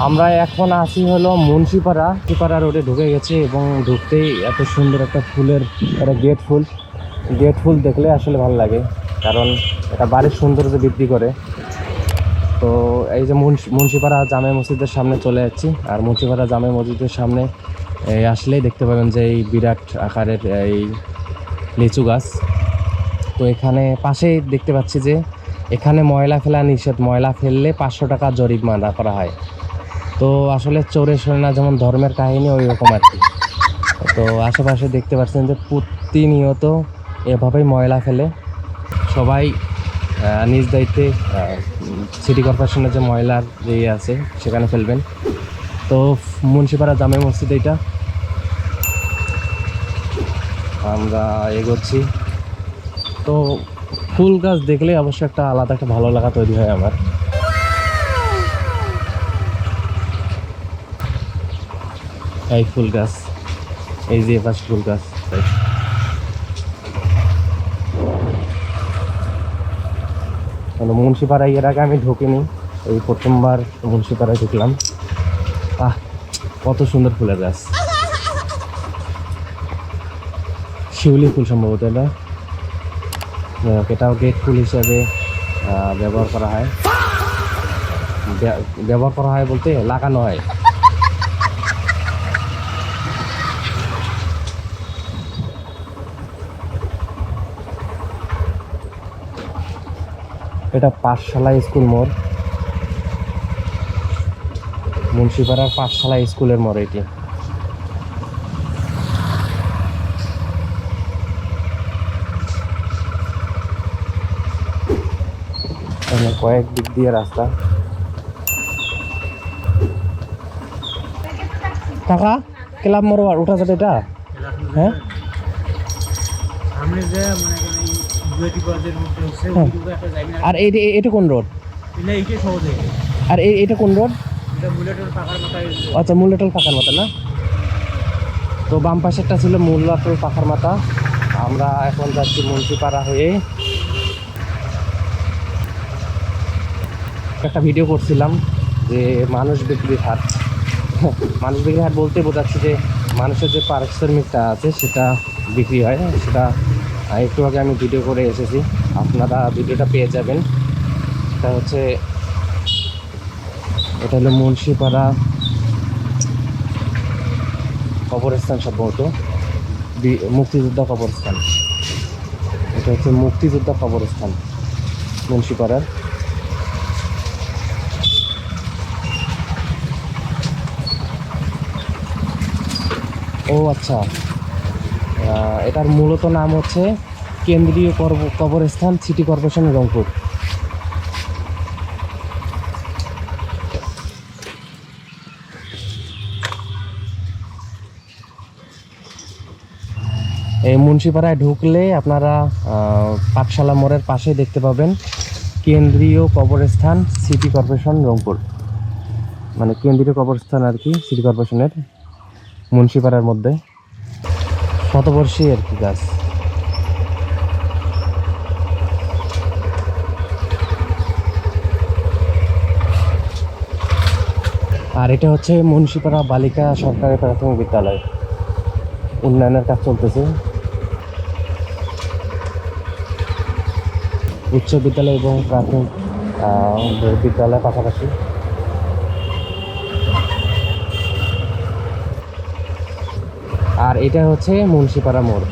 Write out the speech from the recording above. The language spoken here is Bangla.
আমরা এখন আছি হলো মুন্সিপাড়া রোডে ঢুকে গেছি এবং ঢুকতেই এত সুন্দর একটা ফুলের একটা গেট ফুল দেখলে আসলে ভালো লাগে, কারণ এটা বাড়ির সৌন্দর্য বৃদ্ধি করে। তো এই যে মুন্সিপাড়া জামে মসজিদের সামনে চলে যাচ্ছি, আর মুন্সিপাড়া জামে মসজিদের সামনে আসলেই দেখতে পাবেন যে এই বিরাট আকারের এই লিচু গাছ। তো এখানে পাশেই দেখতে পাচ্ছি যে এখানে ময়লা ফেলা নিষেধ, ময়লা ফেললে 500 টাকা জরিমানা করা হয়। তো আসলে চোরে শোনে না, যেমন ধর্মের কাহিনী ওই রকম আর কি। তো আশেপাশে দেখতে পাচ্ছেন যে প্রতিনিয়ত এভাবেই ময়লা ফেলে সবাই নিজ দায়িত্বে। সিটি কর্পোরেশনের যে ময়লার যে আছে সেখানে ফেলবেন। তো মুন্সিপাড়া জামে মসজিদ এইটা, আমরা এগোচ্ছি। তো ফুল গাছ দেখলে অবশ্যই একটা আলাদা একটা ভালো লাগা তৈরি হয় আমার। এই ফুল গাছ, এই যে পাশে ফুল গাছ। মুন্সিপাড়ায় এর আগে আমি ঢুকিনি, এই প্রথমবার মুন্সিপাড়ায় ঢুকলাম। কত সুন্দর ফুলের গাছ, শিউলি ফুল সম্ভবত এটা। এটাও গেট ফুল হিসাবে ব্যবহার করা হয় বলতে লাগানো হয়। এটা পাঠশালা স্কুল মোড়, মুন্সিপাড়ার পাঠশালা স্কুলের মোড় এটি। কয়েক দিক দিয়ে রাস্তা। কাকা ক্লাব মোড় উঠা যাবে এটা? হ্যাঁ, আর এটা কোন রোড? আর এটা কোন রোড? আচ্ছা, মুলাটল পাখার মাথা না? তো বাম পাশেরটা ছিল মুলাটল পাখার মাথা। আমরা এখন যাচ্ছি মুন্সিপাড়া হয়ে। একটা ভিডিও করছিলাম যে মানুষ বিক্রির হাট। মানুষ বিক্রির হাট বলতে বোঝাচ্ছি যে মানুষের যে পারিশ্রমিকটা আছে সেটা বিক্রি হয়, সেটা একটু আগে আমি ভিডিও করে এসেছি, আপনারা ভিডিওটা পেয়ে যাবেন। এটা হলো মুন্সিপাড়া কবরস্থান, সম্ভবত মুক্তিযোদ্ধা কবরস্থান। এটা হচ্ছে মুক্তিযোদ্ধা কবরস্থান মুন্সিপাড়ার। ও আচ্ছা, এটার মূলত নাম হচ্ছে কেন্দ্রীয় কবরস্থান, সিটি কর্পোরেশন রংপুর। এই মুন্সিপাড়ায় ঢুকলে আপনারা পাঠশালা মোড়ের পাশে দেখতে পাবেন কেন্দ্রীয় কবরস্থান, সিটি কর্পোরেশন রংপুর। মানে কেন্দ্রীয় কবরস্থান আর কি সিটি কর্পোরেশনের, মুন্সিপাড়ার মধ্যে। শতবর্ষী আর কি গাছ। আর এটা হচ্ছে মুন্সিপাড়া বালিকা সরকারি প্রাথমিক বিদ্যালয়, উন্নয়নের কাজ চলতেছে। উচ্চ বিদ্যালয় এবং প্রাথমিক বিদ্যালয় পাশাপাশি। আর এটা হচ্ছে মুন্সিপাড়া মোড়।